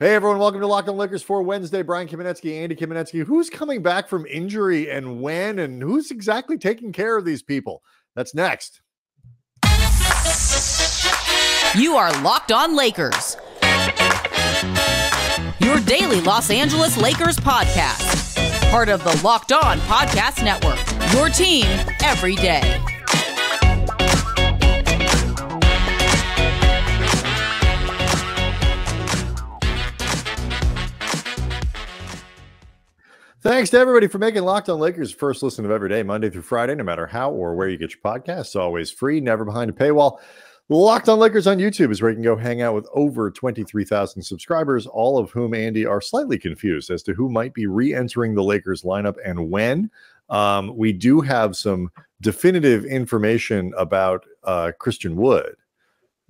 Hey everyone, welcome to Locked On Lakers for Wednesday. Brian Kamenetsky, Andy Kamenetsky. Who's coming back from injury and when, and who's exactly taking care of these people? That's next. You are Locked On Lakers, your daily Los Angeles Lakers podcast. Part of the Locked On Podcast Network, your team every day. Thanks to everybody for making Locked On Lakers first listen of every day, Monday through Friday, no matter how or where you get your podcasts. Always free, never behind a paywall. Locked On Lakers on YouTube is where you can go hang out with over 23,000 subscribers, all of whom, Andy, are slightly confused as to who might be re-entering the Lakers lineup and when. We do have some definitive information about Christian Wood,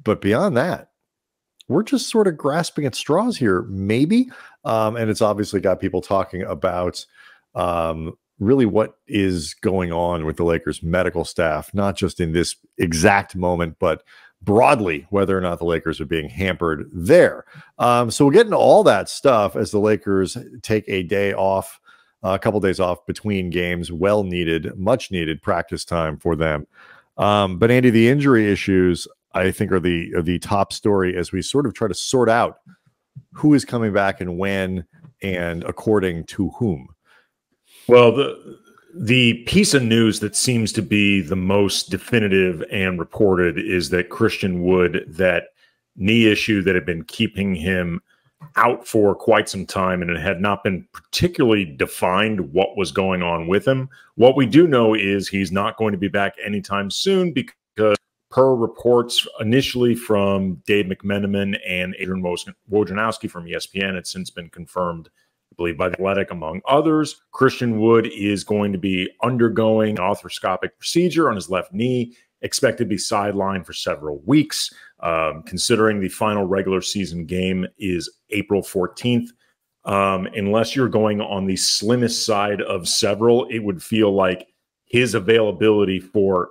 but beyond that, we're just sort of grasping at straws here, maybe. And it's obviously got people talking about really what is going on with the Lakers medical staff, not just in this exact moment, but broadly, whether or not the Lakers are being hampered there. So we'll get into all that stuff as the Lakers take a day off, a couple days off between games, well needed, much needed practice time for them. But Andy, the injury issues, I think, are the top story as we sort of try to sort out who is coming back and when, and according to whom. Well, the piece of news that seems to be the most definitive and reported is that Christian Wood, that knee issue that had been keeping him out for quite some time, and it had not been particularly defined what was going on with him. What we do know is he's not going to be back anytime soon because, per reports initially from Dave McMenamin and Adrian Wojnarowski from ESPN, it's since been confirmed, I believe, by The Athletic, among others. Christian Wood is going to be undergoing an arthroscopic procedure on his left knee, expected to be sidelined for several weeks, considering the final regular season game is April 14th. Unless you're going on the slimmest side of several, it would feel like his availability for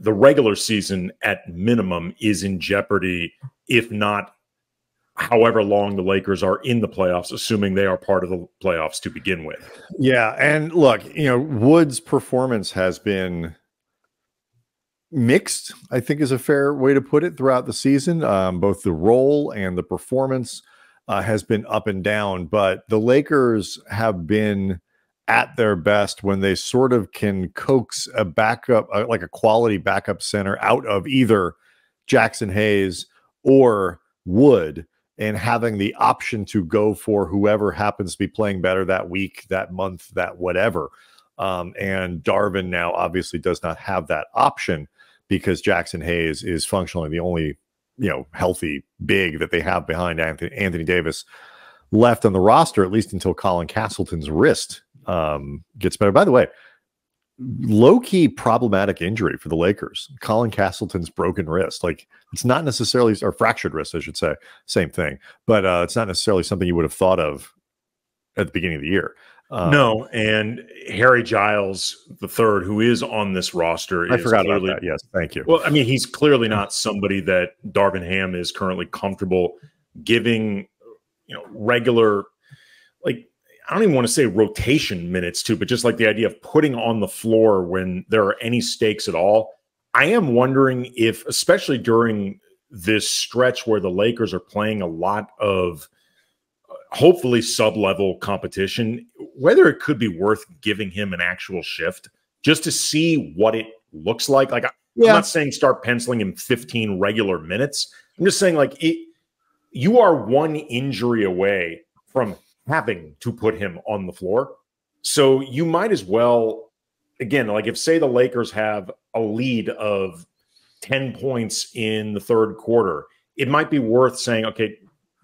the regular season at minimum is in jeopardy, if not however long the Lakers are in the playoffs, assuming they are part of the playoffs to begin with. Yeah, and look, Wood's performance has been mixed, I think is a fair way to put it, throughout the season. Both the role and the performance has been up and down, but the Lakers have been at their best when they sort of can coax a backup, like a quality backup center, out of either Jackson Hayes or Wood, and having the option to go for whoever happens to be playing better that week, that month, that whatever. And Darvin now obviously does not have that option because Jackson Hayes is functionally the only, healthy big that they have behind Anthony Davis left on the roster, at least until Colin Castleton's wrist gets better. By the way, low-key problematic injury for the Lakers. Colin Castleton's broken wrist. Like, it's not necessarily, or fractured wrist, I should say, same thing, but it's not necessarily something you would have thought of at the beginning of the year. No, and Harry Giles III, who is on this roster, I forgot about that. Yes, thank you. Well, I mean, he's clearly not somebody that Darvin Ham is currently comfortable giving, regular, like, I don't even want to say rotation minutes to, but just like the idea of putting on the floor when there are any stakes at all. I am wondering if, especially during this stretch where the Lakers are playing a lot of hopefully sub-level competition, whether it could be worth giving him an actual shift just to see what it looks like. Like, I'm not saying start penciling him 15 regular minutes. I'm just saying, like, you are one injury away from having to put him on the floor. So you might as well, again, like, if say the Lakers have a lead of 10 points in the third quarter, it might be worth saying, okay,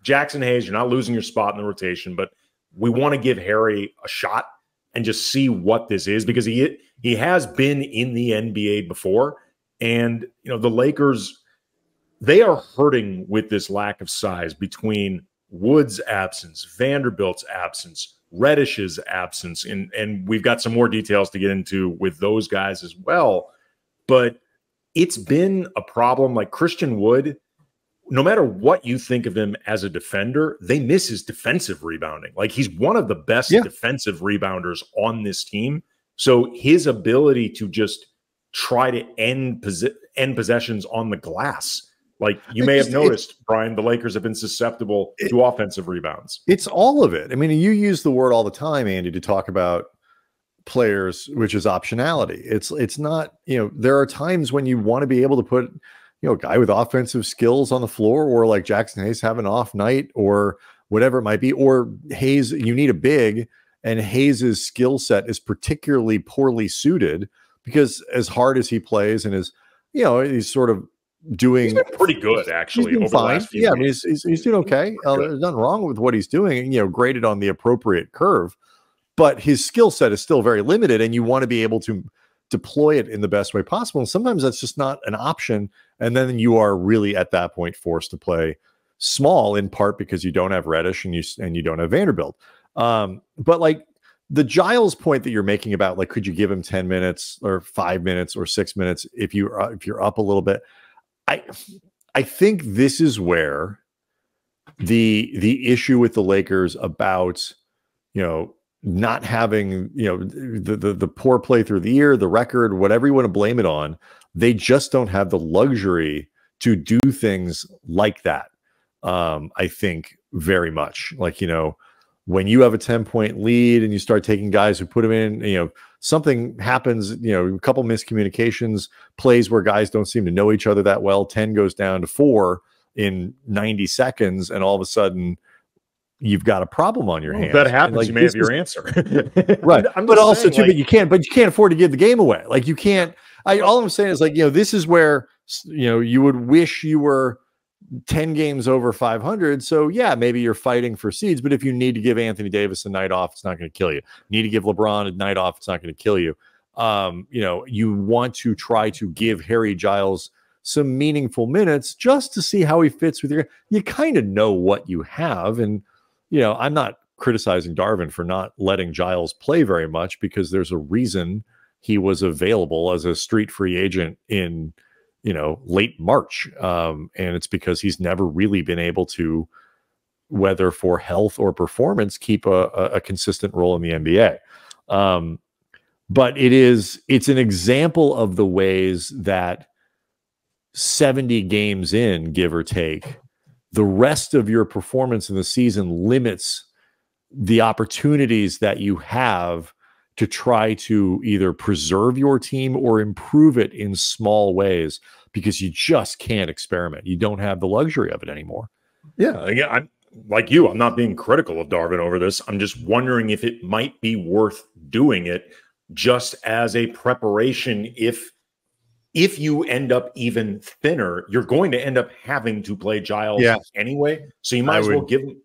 Jackson Hayes, you're not losing your spot in the rotation, but we want to give Harry a shot and just see what this is, because he has been in the NBA before. And, the Lakers, they are hurting with this lack of size between Wood's absence, Vanderbilt's absence, Reddish's absence, and we've got some more details to get into with those guys as well. But it's been a problem. Like, Christian Wood, no matter what you think of him as a defender, they miss his defensive rebounding. Like, he's one of the best defensive rebounders on this team. So his ability to just try to end possessions on the glass. Like, you may have noticed, Brian, the Lakers have been susceptible to offensive rebounds. It's all of it. I mean, you use the word all the time, Andy, to talk about players, which is optionality. It's not, there are times when you want to be able to put, a guy with offensive skills on the floor, or like Jackson Hayes have an off night or whatever it might be, or Hayes, you need a big, and Hayes's skill set is particularly poorly suited because as hard as he plays and he's sort of doing, he's been pretty good actually over the last few weeks. I mean, he's doing okay. There's nothing wrong with what he's doing, graded on the appropriate curve, but his skill set is still very limited, and you want to be able to deploy it in the best way possible. And sometimes that's just not an option. And then you are really at that point forced to play small, in part because you don't have Reddish and you don't have Vanderbilt. But like the Giles point that you're making about, like, could you give him 10 minutes or 5 minutes or 6 minutes if you're up a little bit? I think this is where the issue with the Lakers about, not having, the poor play through the year, the record, whatever you want to blame it on, they just don't have the luxury to do things like that. I think very much like, when you have a 10-point lead and you start taking guys who put them in, something happens, a couple miscommunications, plays where guys don't seem to know each other that well, 10 goes down to 4 in 90 seconds, and all of a sudden you've got a problem on your hands. That happens. Like, you may have your answer. Right. But also too, but you can't afford to give the game away. Like, you can't, all I'm saying is, like, this is where, you would wish you were 10 games over 500. So yeah, maybe you're fighting for seeds, but if you need to give Anthony Davis a night off, it's not going to kill you. You need to give LeBron a night off, it's not going to kill you. You want to try to give Harry Giles some meaningful minutes just to see how he fits with you kind of know what you have. And, I'm not criticizing Darvin for not letting Giles play very much, because there's a reason he was available as a street free agent in, late March. And it's because he's never really been able to, whether for health or performance, keep a consistent role in the NBA. But it's an example of the ways that 70 games in, give or take, the rest of your performance in the season limits the opportunities that you have to try to either preserve your team or improve it in small ways, because you just can't experiment. You don't have the luxury of it anymore. Yeah. Again, I'm like you, I'm not being critical of Darvin over this. I'm just wondering if it might be worth doing it just as a preparation. If you end up even thinner, you're going to end up having to play Giles anyway. So you might as well give him.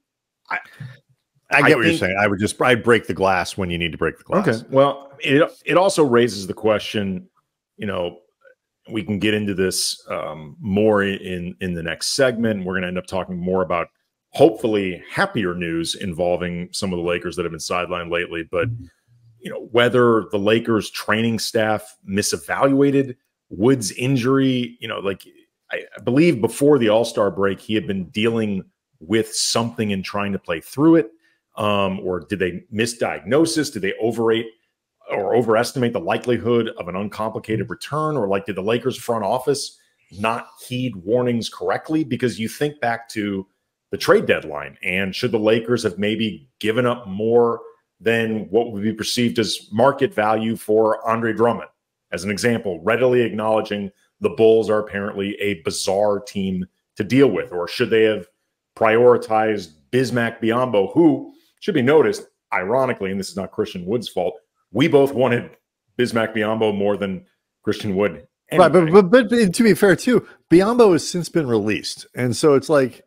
I get what you're saying. I'd break the glass when you need to break the glass. Okay. Well, it also raises the question, we can get into this more in the next segment. We're going to end up talking more about hopefully happier news involving some of the Lakers that have been sidelined lately. But, whether the Lakers training staff misevaluated Wood's injury, I believe before the All-Star break, he had been dealing with something and trying to play through it. Or did they misdiagnose? Did they overestimate the likelihood of an uncomplicated return? Or did the Lakers front office not heed warnings correctly? Because you think back to the trade deadline, and should the Lakers have maybe given up more than what would be perceived as market value for Andre Drummond? As an example, readily acknowledging the Bulls are apparently a bizarre team to deal with. Or should they have prioritized Bismack Biyombo, who should be noticed, ironically, and this is not Christian Wood's fault, we both wanted Bismack Biyombo more than Christian Wood. Anyway. Right, but to be fair too, Biyombo has since been released, and so it's like,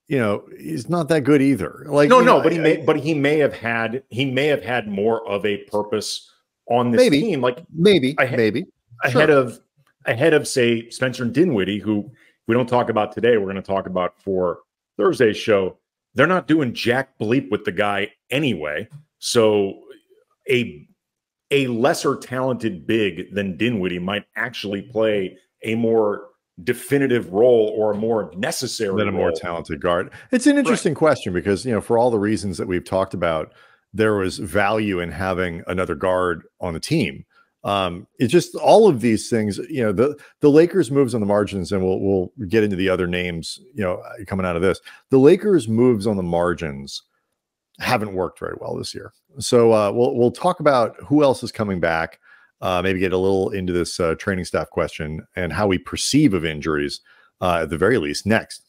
he's not that good either. But he may have had more of a purpose on this team, maybe ahead of say Spencer Dinwiddie, who we don't talk about today. We're going to talk about for Thursday's show. They're not doing jack bleep with the guy anyway. So a lesser talented big than Dinwiddie might actually play a more definitive role or a more necessary than a more role. talented guard. It's an interesting question because, you know, for all the reasons that we've talked about, there was value in having another guard on the team. It's just all of these things, you know, the Lakers moves on the margins, and we'll get into the other names, you know, coming out of this. The Lakers moves on the margins haven't worked very well this year. So we'll talk about who else is coming back, maybe get a little into this training staff question and how we perceive of injuries at the very least next.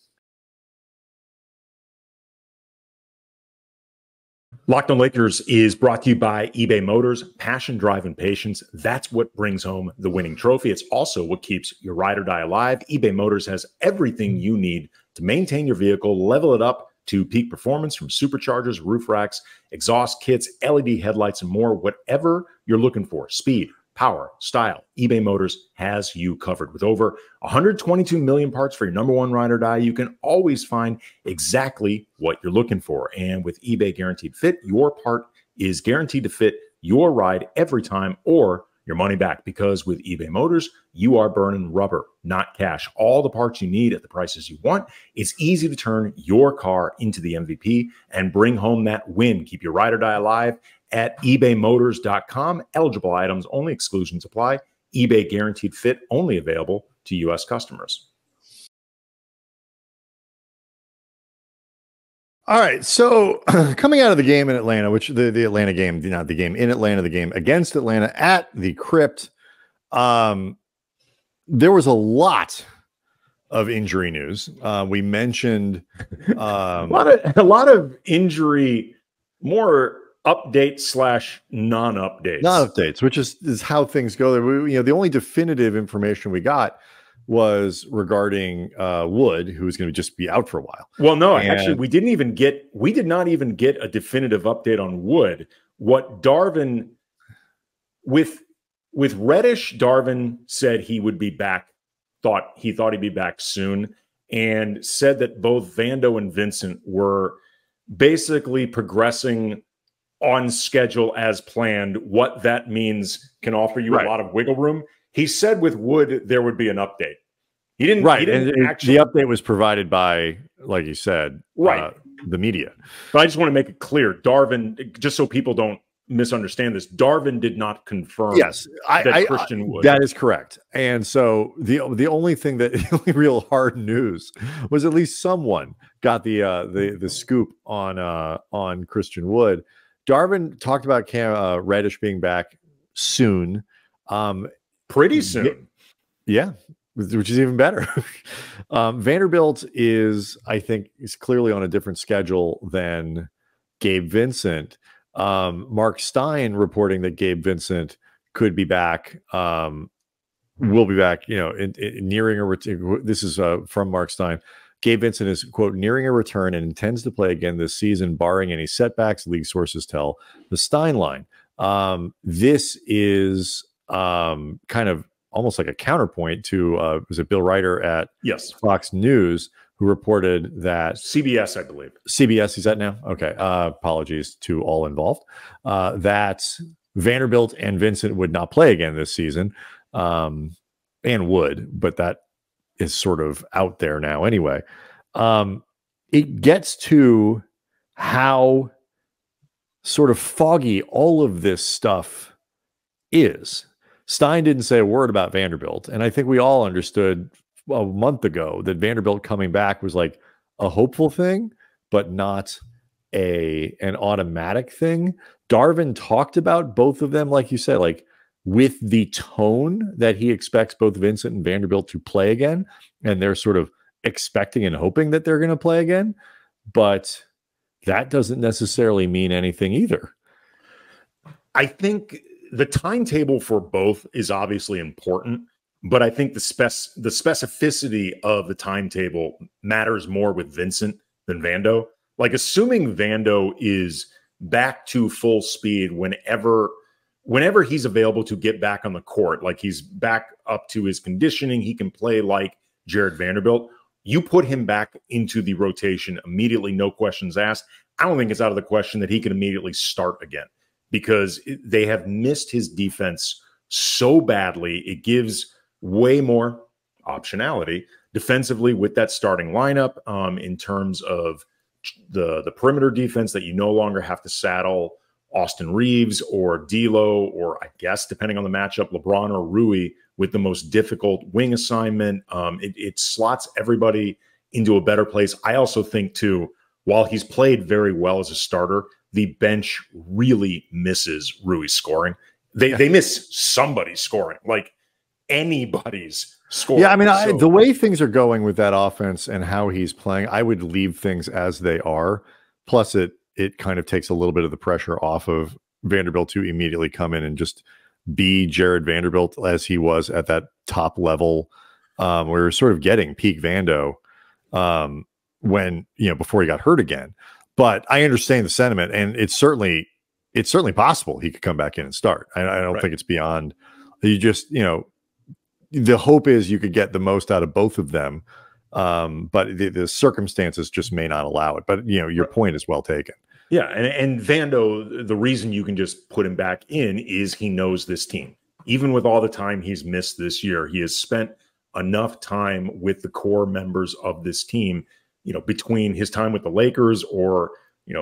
Locked on Lakers is brought to you by eBay Motors. Passion, drive, and patience. That's what brings home the winning trophy. It's also what keeps your ride or die alive. eBay Motors has everything you need to maintain your vehicle, level it up to peak performance, from superchargers, roof racks, exhaust kits, LED headlights, and more. Whatever you're looking for, speed, power, style, eBay Motors has you covered. With over 122 million parts for your number one ride or die, you can always find exactly what you're looking for. And with eBay Guaranteed Fit, your part is guaranteed to fit your ride every time, or your money back, because with eBay Motors, you are burning rubber, not cash. All the parts you need at the prices you want. It's easy to turn your car into the MVP and bring home that win. Keep your ride or die alive at ebaymotors.com. Eligible items only, exclusions apply. eBay Guaranteed Fit only available to U.S. customers. All right, so coming out of the game in Atlanta, which the Atlanta game, not the game in Atlanta, the game against Atlanta at the Crypt, there was a lot of injury news. We mentioned a lot of injury, more updates / non-updates. Which is how things go. You know, the only definitive information we got was regarding Wood, who was going to just be out for a while. Well, no, actually, we did not even get a definitive update on Wood. What Darvin with Reddish, Darvin said he would be back. He thought he'd be back soon, and said that both Vando and Vincent were basically progressing on schedule as planned. What that means can offer you a lot of wiggle room. He said with Wood there would be an update. He didn't. Right, he didn't and actually. The update was provided by, like you said, the media. But I just want to make it clear, Darvin, just so people don't misunderstand this, Darvin did not confirm. Yes, Christian Wood. That is correct. And so the only thing the only real hard news was at least someone got the scoop on Christian Wood. Darvin talked about Reddish being back soon. Pretty soon. Yeah, which is even better. Vanderbilt is clearly on a different schedule than Gabe Vincent. Mark Stein reporting that Gabe Vincent could be back, will be back, you know, nearing a return. This is from Mark Stein. Gabe Vincent is, quote, nearing a return and intends to play again this season, barring any setbacks, league sources tell the Stein line. This is kind of almost like a counterpoint to was it Bill Ryder at Fox News, who reported that CBS, I believe. CBS, is that now? Okay. Apologies to all involved. That Vanderbilt and Vincent would not play again this season, and would, but that is sort of out there now anyway. It gets to how sort of foggy all of this stuff is. Stein didn't say a word about Vanderbilt, and I think we all understood a month ago that Vanderbilt coming back was like a hopeful thing, but not an automatic thing. Darvin talked about both of them, like you said, like with the tone that he expects both Vincent and Vanderbilt to play again, and they're sort of expecting and hoping that they're going to play again, but that doesn't necessarily mean anything either. I think the timetable for both is obviously important, but I think the specificity of the timetable matters more with Vincent than Vando. Like, assuming Vando is back to full speed whenever he's available to get back on the court, like he's back up to his conditioning, he can play like Jared Vanderbilt, you put him back into the rotation immediately, no questions asked. I don't think it's out of the question that he can immediately start again, because they have missed his defense so badly. It gives way more optionality defensively with that starting lineup, in terms of the perimeter defense, that you no longer have to saddle Austin Reeves or D'Lo, or I guess depending on the matchup, LeBron or Rui with the most difficult wing assignment. It slots everybody into a better place. I also think too, while he's played very well as a starter, the bench really misses Rui's scoring. They miss somebody's scoring, like anybody's scoring. Yeah, I mean, the way things are going with that offense and how he's playing, I would leave things as they are. Plus, it kind of takes a little bit of the pressure off of Vanderbilt to immediately come in and just be Jared Vanderbilt as he was at that top level. We're sort of getting peak Vando when, before he got hurt again. But I understand the sentiment, and it's certainly possible he could come back in and start. I don't think it's beyond. You just, the hope is you could get the most out of both of them. But the circumstances just may not allow it. But, your point is well taken. Yeah, and Vando, the reason you can just put him back in is he knows this team. Even with all the time he's missed this year, he has spent enough time with the core members of this team, between his time with the Lakers or,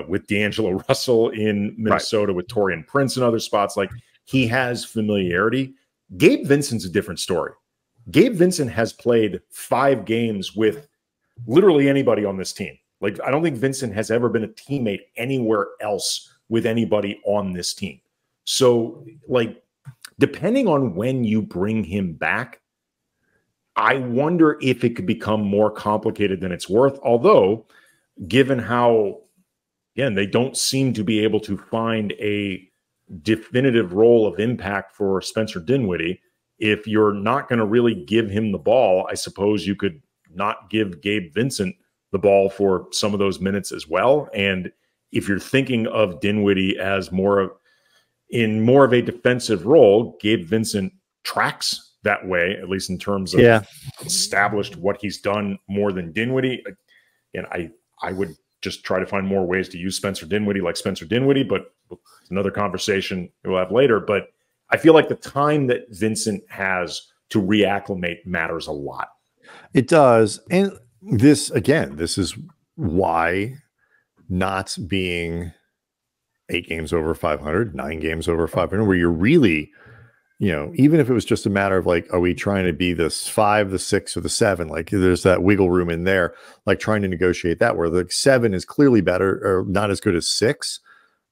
with D'Angelo Russell in Minnesota, with Taurean Prince and other spots. Like, he has familiarity. Gabe Vincent's a different story. Gabe Vincent has played 5 games with literally anybody on this team. Like, I don't think Vincent has ever been a teammate anywhere else with anybody on this team. So, like, depending on when you bring him back, I wonder if it could become more complicated than it's worth. Although, given how, again, they don't seem to be able to find a definitive role of impact for Spencer Dinwiddie, if you're not going to really give him the ball, I suppose you could not give Gabe Vincent the ball for some of those minutes as well. And if you're thinking of Dinwiddie as more of a defensive role, Gabe Vincent tracks that way, at least in terms of established what he's done more than Dinwiddie. And I would just try to find more ways to use Spencer Dinwiddie like Spencer Dinwiddie, but it's another conversation we'll have later. But I feel like the time that Vincent has to reacclimate matters a lot. It does. And this is why not being 8 games over 500, 9 games over 500, where you're really, even if it was just a matter of like, are we trying to be the 5, the 6, or the 7? Like, there's that wiggle room in there, like trying to negotiate that, where the 7 is clearly better or not as good as 6,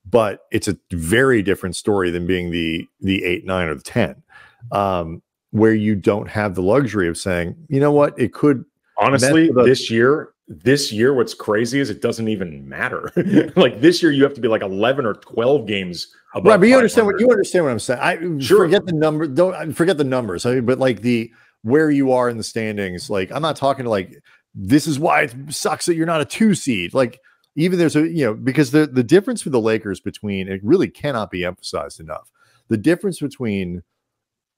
but it's a very different story than being the 8, 9, or the 10, where you don't have the luxury of saying, you know what, it could. Honestly, this year, what's crazy is it doesn't even matter. Like, this year, you have to be like 11 or 12 games above. Right, but you understand what I'm saying. Forget the number. Don't forget the numbers. But like where you are in the standings. Like, I'm not talking to like, this is why it sucks that you're not a 2 seed. Like, even there's because the difference for the Lakers between, it really cannot be emphasized enough. The difference between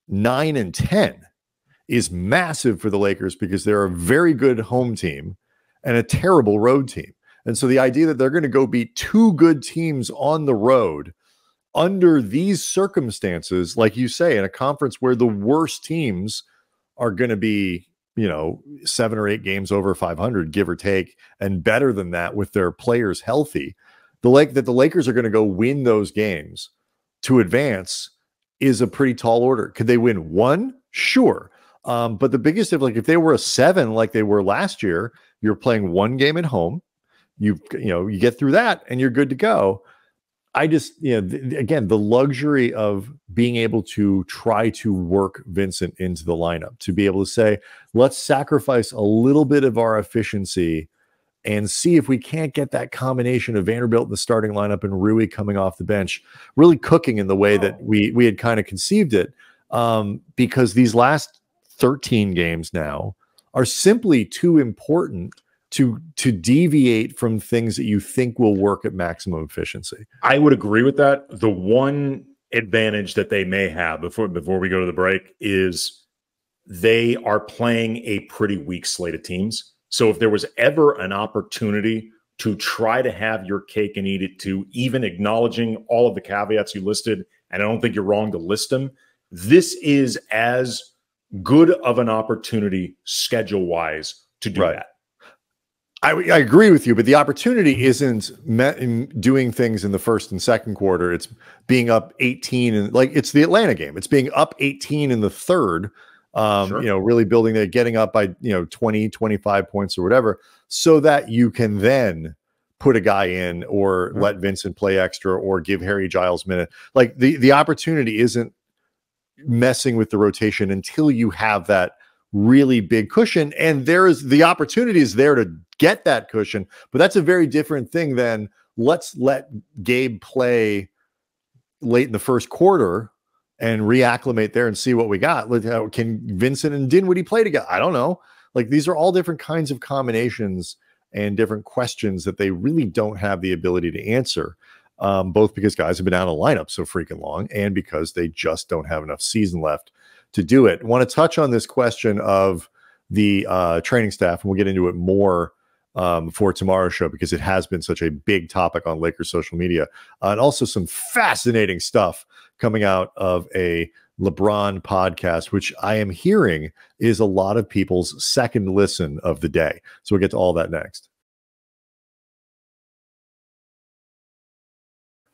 9 and 10 is massive for the Lakers, because they're a very good home team and a terrible road team. And so the idea that they're going to go beat 2 good teams on the road under these circumstances, like you say, in a conference where the worst teams are going to be, 7 or 8 games over 500, give or take, and better than that with their players healthy, the Lakers are going to go win those games to advance is a pretty tall order. Could they win 1? Sure. But the biggest, if they were a 7 like they were last year, you're playing 1 game at home, you get through that and you're good to go. I just, again, the luxury of being able to try to work Vincent into the lineup, to be able to say, let's sacrifice a little bit of our efficiency and see if we can't get that combination of Vanderbilt in the starting lineup and Rui coming off the bench, really cooking in the way that we had kind of conceived it. Because these last 13 games now are simply too important to deviate from things that you think will work at maximum efficiency. I would agree with that. The one advantage that they may have before we go to the break is they are playing a pretty weak slate of teams. So if there was ever an opportunity to try to have your cake and eat it too, even acknowledging all of the caveats you listed, and I don't think you're wrong to list them, this is as good of an opportunity schedule wise to do that. I agree with you, but the opportunity isn't met in doing things in the first and second quarter. It's being up 18 and like it's the Atlanta game. It's being up 18 in the third, you know, really building it, getting up by, 20, 25 points or whatever, so that you can then put a guy in or let Vincent play extra or give Harry Giles minute. Like the opportunity isn't messing with the rotation until you have that really big cushion, and the opportunity is there to get that cushion, but that's a very different thing than let's let Gabe play late in the first quarter and reacclimate there and see what we got. Can Vincent and Dinwiddie play together? I don't know. Like, these are all different kinds of combinations and different questions that they really don't have the ability to answer, both because guys have been out of the lineup so freaking long and because they just don't have enough season left to do it. I want to touch on this question of the training staff, and we'll get into it more for tomorrow's show because it has been such a big topic on Lakers social media, and also some fascinating stuff coming out of a LeBron podcast, which I am hearing is a lot of people's second listen of the day. So we'll get to all that next.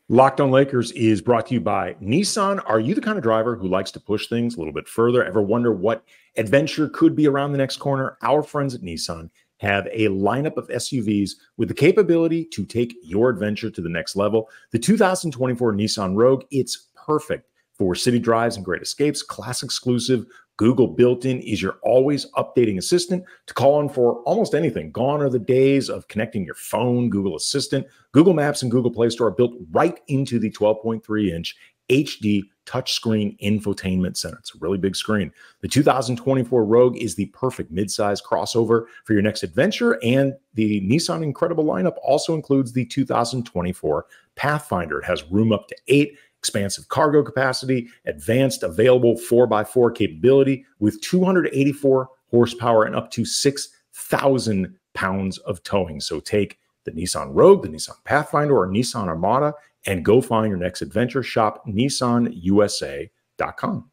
Locked on Lakers is brought to you by Nissan. Are you the kind of driver who likes to push things a little bit further? Ever wonder what adventure could be around the next corner? Our friends at Nissan have a lineup of SUVs with the capability to take your adventure to the next level. The 2024 Nissan Rogue, it's perfect for city drives and great escapes. Class exclusive, Google built-in is your always updating assistant to call on for almost anything. Gone are the days of connecting your phone, Google Assistant. Google Maps and Google Play Store are built right into the 12.3-inch HD touchscreen infotainment center. It's a really big screen. The 2024 Rogue is the perfect midsize crossover for your next adventure, and the Nissan incredible lineup also includes the 2024 Pathfinder. It has room up to 8, expansive cargo capacity, advanced available 4x4 capability with 284 horsepower and up to 6,000 pounds of towing. So take the Nissan Rogue, the Nissan Pathfinder, or Nissan Armada and go find your next adventure. Shop nissanusa.com.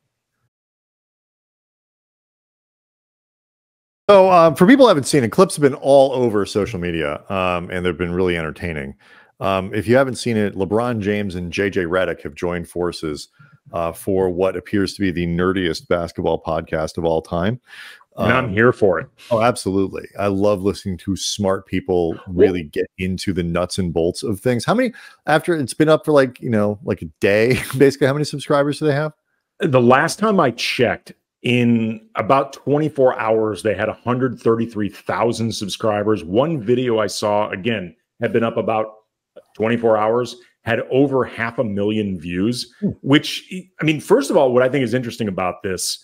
So for people who haven't seen it, clips have been all over social media, and they've been really entertaining. If you haven't seen it, LeBron James and JJ Redick have joined forces for what appears to be the nerdiest basketball podcast of all time. And I'm here for it. Oh, absolutely. I love listening to smart people really get into the nuts and bolts of things. How many, after it's been up for like a day, basically, how many subscribers do they have? The last time I checked, in about 24 hours, they had 133,000 subscribers. One video I saw, again, had been up about 24 hours, had over 500,000 views, which, I mean, first of all, what I think is interesting about this,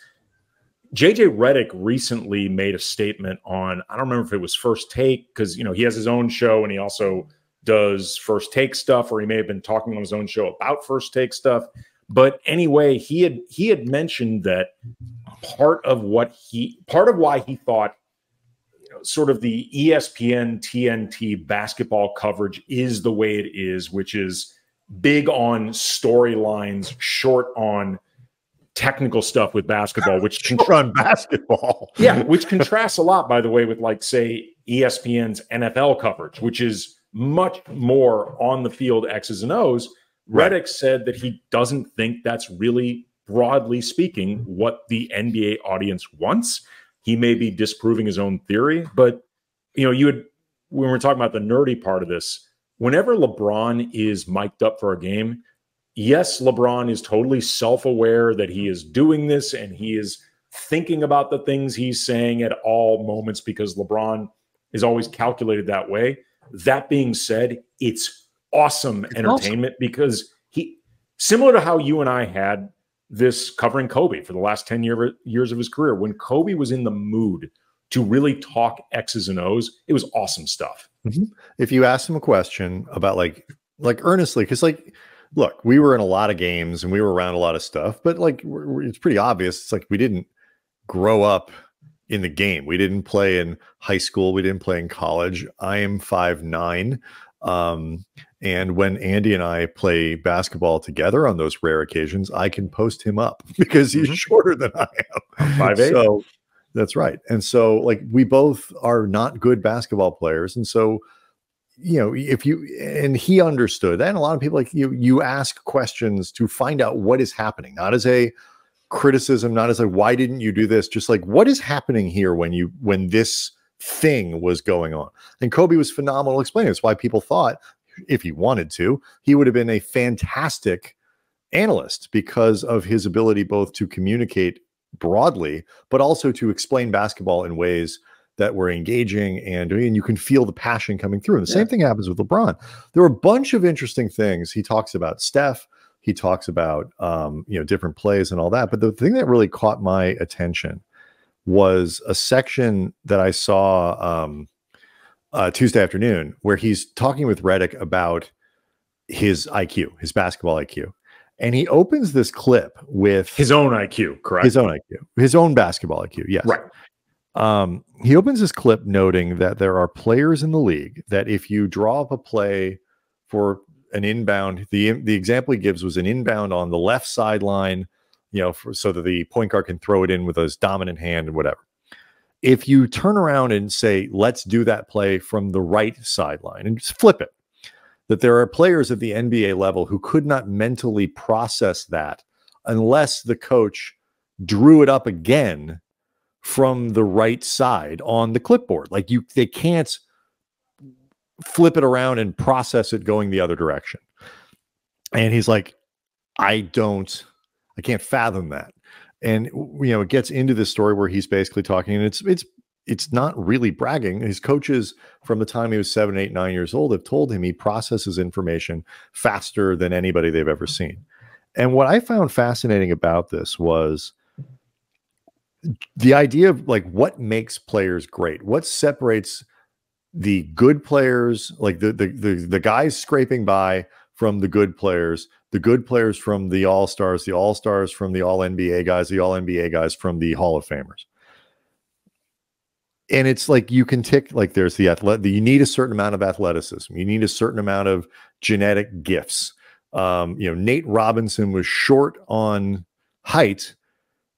JJ Redick recently made a statement on, I don't remember if it was First Take, because, he has his own show and he also does First Take stuff, or he may have been talking on his own show about First Take stuff. But anyway, he had mentioned that part of why he thought sort of the ESPN TNT basketball coverage is the way it is, which is big on storylines, short on technical stuff with basketball, which on basketball. Yeah, which contrasts a lot, by the way, with like, say, ESPN's NFL coverage, which is much more on the field X's and O's. Right. Redick said that he doesn't think that's really, broadly speaking, what the NBA audience wants. He may be disproving his own theory, but when we're talking about the nerdy part of this, whenever LeBron is mic'd up for a game, yes, LeBron is totally self-aware that he is doing this and he is thinking about the things he's saying at all moments because LeBron is always calculated that way. That being said, it's awesome entertainment because similar to how you and I had this covering Kobe for the last 10 years of his career, when Kobe was in the mood to really talk X's and O's, it was awesome stuff. Mm-hmm. If you ask him a question about like earnestly, because look, we were in a lot of games and we were around a lot of stuff, but it's pretty obvious. It's like we didn't grow up in the game. We didn't play in high school. We didn't play in college. I am 5'9". And when Andy and I play basketball together on those rare occasions, I can post him up because he's shorter than I am. 5'8". So that's right. And so like we both are not good basketball players. And so, you know, and he understood that. And a lot of people like you ask questions to find out what is happening, not as a criticism, not as like, why didn't you do this? Just like, what is happening here when this thing was going on? And Kobe was phenomenal explaining. That's why people thought if he wanted to, he would have been a fantastic analyst because of his ability both to communicate broadly, but also to explain basketball in ways that were engaging, and you can feel the passion coming through. And the same thing happens with LeBron. There were a bunch of interesting things. He talks about Steph. He talks about, different plays and all that. But the thing that really caught my attention was a section that I saw Tuesday afternoon where he's talking with Reddish about his IQ, his basketball IQ. And he opens this clip with his own IQ, correct? His own IQ, his own basketball IQ. Yes. Right. He opens this clip noting that there are players in the league that if you draw up a play for an inbound, the example he gives was an inbound on the left sideline, so that the point guard can throw it in with his dominant hand and whatever. If you turn around and say, let's do that play from the right sideline and just flip it, that there are players at the NBA level who could not mentally process that unless the coach drew it up again from the right side on the clipboard. Like they can't flip it around and process it going the other direction. And he's like, I can't fathom that. And, it gets into this story where he's basically talking, and it's not really bragging. His coaches from the time he was 7, 8, 9 years old have told him he processes information faster than anybody they've ever seen. And what I found fascinating about this was the idea of like what makes players great, what separates the good players, like the guys scraping by from the good players from the all-stars from the all-NBA guys, the all-NBA guys from the Hall of Famers. And it's like you can tick, like there's you need a certain amount of athleticism. You need a certain amount of genetic gifts. Nate Robinson was short on height,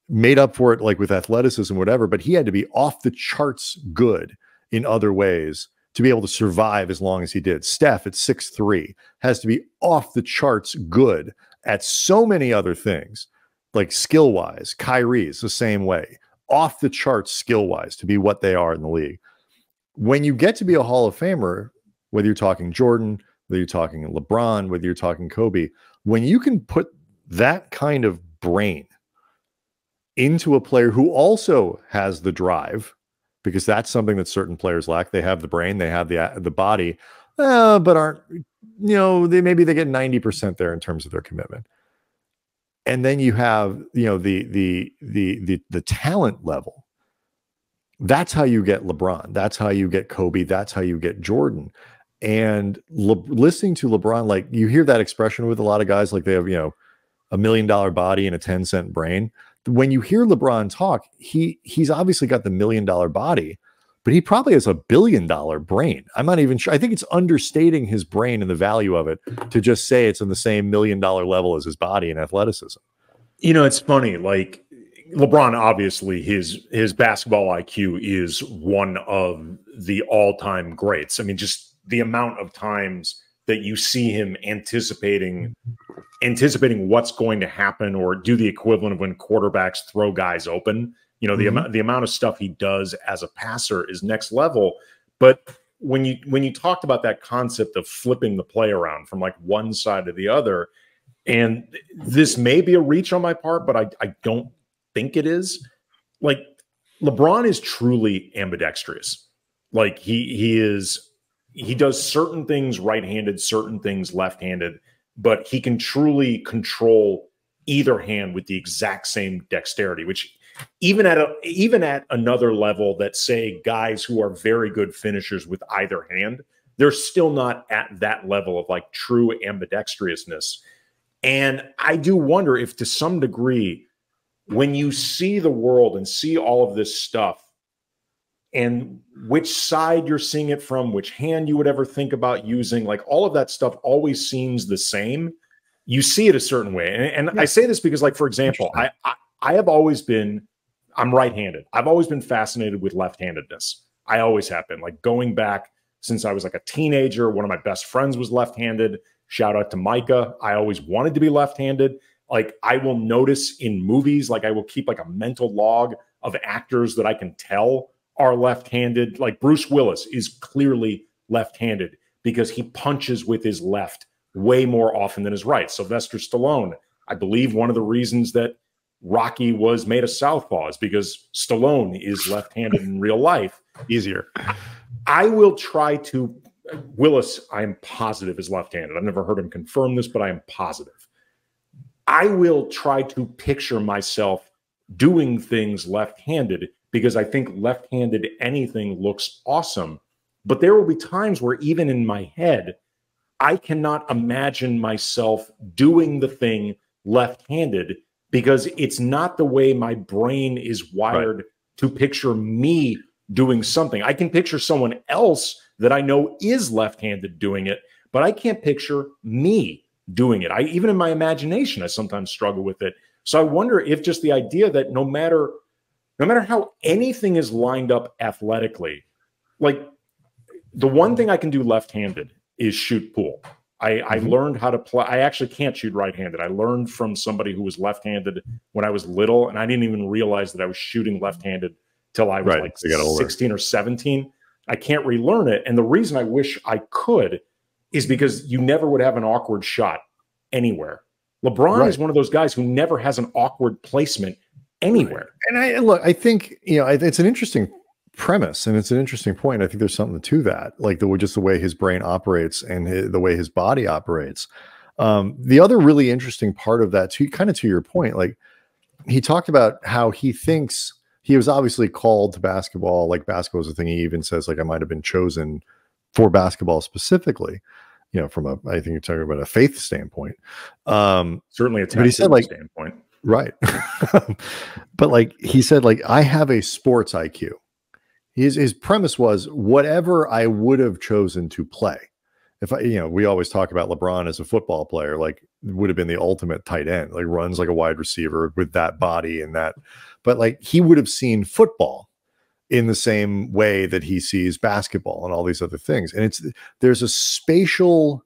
made up for it like with athleticism, whatever, but he had to be off the charts good in other ways to be able to survive as long as he did. Steph at 6'3" has to be off the charts good at so many other things, like skill-wise. Kyrie's the same way, off the charts skill-wise to be what they are in the league. When you get to be a Hall of Famer, whether you're talking Jordan, whether you're talking LeBron, whether you're talking Kobe, when you can put that kind of brain into a player who also has the drive, because that's something that certain players lack. They have the brain, they have the body, but aren't, maybe they get 90% there in terms of their commitment. And then you have, the talent level. That's how you get LeBron. That's how you get Kobe. That's how you get Jordan. And listening to LeBron, like you hear that expression with a lot of guys, like they have, $1 million body and a 10-cent brain. When you hear LeBron talk, he's obviously got the $1 million body, but he probably has a $1 billion brain. I'm not even sure. I think it's understating his brain and the value of it to just say it's on the same $1 million level as his body and athleticism. It's funny. Like LeBron, obviously his basketball IQ is one of the all-time greats. I mean, just the amount of times that you see him anticipating what's going to happen, or do the equivalent of when quarterbacks throw guys open. The amount of stuff he does as a passer is next level. But when you talked about that concept of flipping the play around from like one side to the other, and this may be a reach on my part, but I don't think it is. Like LeBron is truly ambidextrous. Like he does certain things right-handed, certain things left-handed, but he can truly control either hand with the exact same dexterity, which even at another level that, say, guys who are very good finishers with either hand, they're still not at that level of like true ambidextrousness. And I do wonder if to some degree, when you see the world and see all of this stuff, and which side you're seeing it from, which hand you would ever think about using, like all of that stuff always seems the same. You see it a certain way. And I say this because, like, for example, I have always been, I'm right-handed. I've always been fascinated with left-handedness. I always have been, like, going back since I was like a teenager. One of my best friends was left-handed. Shout out to Micah. I always wanted to be left-handed. Like, I will notice in movies, like I will keep like a mental log of actors that I can tell are left-handed. Like Bruce Willis is clearly left-handed because he punches with his left way more often than his right. Sylvester Stallone, I believe one of the reasons that Rocky was made a southpaw is because Stallone is left-handed in real life. Easier. I will try to, Willis, I'm positive is left-handed. I've never heard him confirm this, but I am positive. I will try to picture myself doing things left-handed because I think left-handed anything looks awesome. But there will be times where even in my head, I cannot imagine myself doing the thing left-handed because it's not the way my brain is wired to picture me doing something. I can picture someone else that I know is left-handed doing it, but I can't picture me doing it. Even in my imagination, I sometimes struggle with it. So I wonder if just the idea that no matter how anything is lined up athletically, like the one thing I can do left-handed is shoot pool. I learned how to play. I actually can't shoot right-handed. I learned from somebody who was left-handed when I was little, and I didn't even realize that I was shooting left-handed till I was like 16 or 17. I can't relearn it. And the reason I wish I could is because you never would have an awkward shot anywhere. LeBron is one of those guys who never has an awkward placement anywhere. And I think, it's an interesting premise and it's an interesting point. I think there's something to that, like just the way his brain operates and the way his body operates. The other really interesting part of that, to your point, like he talked about how he thinks he was obviously called to basketball. Like basketball is a thing. He even says, like, I might have been chosen for basketball specifically, from I think you're talking about a faith standpoint. Certainly a but he said, like, standpoint. Right. But like he said, like, I have a sports IQ. His premise was whatever I would have chosen to play. If we always talk about LeBron as a football player, like would have been the ultimate tight end, like runs like a wide receiver with that body and that, but like he would have seen football in the same way that he sees basketball and all these other things. And there's a spatial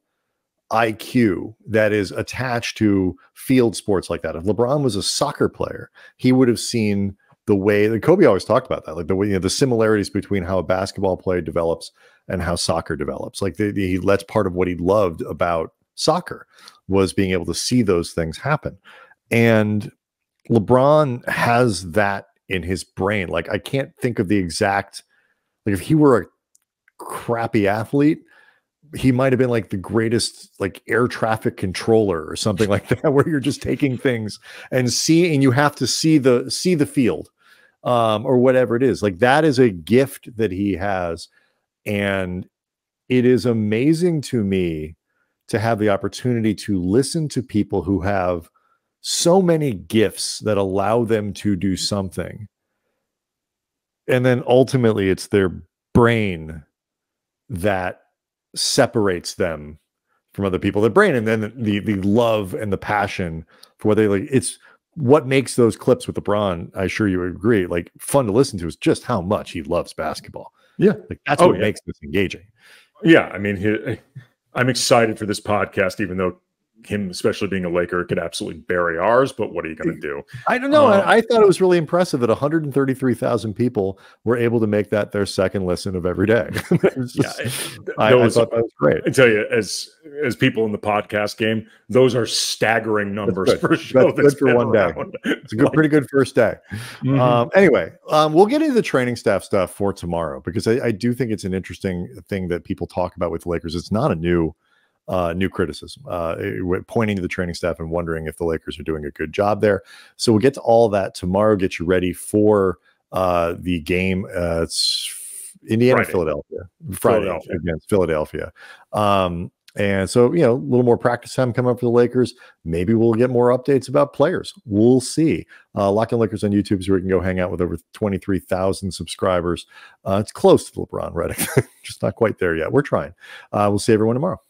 IQ that is attached to field sports like that. If LeBron was a soccer player, he would have seen the way that Kobe always talked about that, like the way, the similarities between how a basketball play develops and how soccer develops. Like that's part of what he loved about soccer was being able to see those things happen. And LeBron has that in his brain. Like I can't think of the exact, like if he were a crappy athlete, he might have been like the greatest like air traffic controller or something like that, where you're just taking things and you have to see the field or whatever it is. Like that is a gift that he has. And it is amazing to me to have the opportunity to listen to people who have so many gifts that allow them to do something. And then ultimately it's their brain that separates them from other people, the brain, and then the love and the passion for what they like. It's what makes those clips with LeBron, I'm sure you would agree, like fun to listen to, is just how much he loves basketball. Yeah. Like that's what makes this engaging. Yeah. I mean, I'm excited for this podcast, even though him, especially being a Laker, could absolutely bury ours, but what are you going to do? I don't know. I thought it was really impressive that 133,000 people were able to make that their second listen of every day. I thought that was great. I tell you, as people in the podcast game, those are staggering numbers for a show. That's good for one day. It's a pretty good first day. Anyway, we'll get into the training staff stuff for tomorrow, because I do think it's an interesting thing that people talk about with the Lakers. It's not a new criticism, pointing to the training staff and wondering if the Lakers are doing a good job there. So we'll get to all that tomorrow, get you ready for the game. It's Indiana, Philadelphia against Philadelphia. And so, a little more practice time coming up for the Lakers. Maybe we'll get more updates about players. We'll see. Locked On Lakers on YouTube is where you can go hang out with over 23,000 subscribers. It's close to LeBron, Reddish. Just not quite there yet. We're trying. We'll see everyone tomorrow.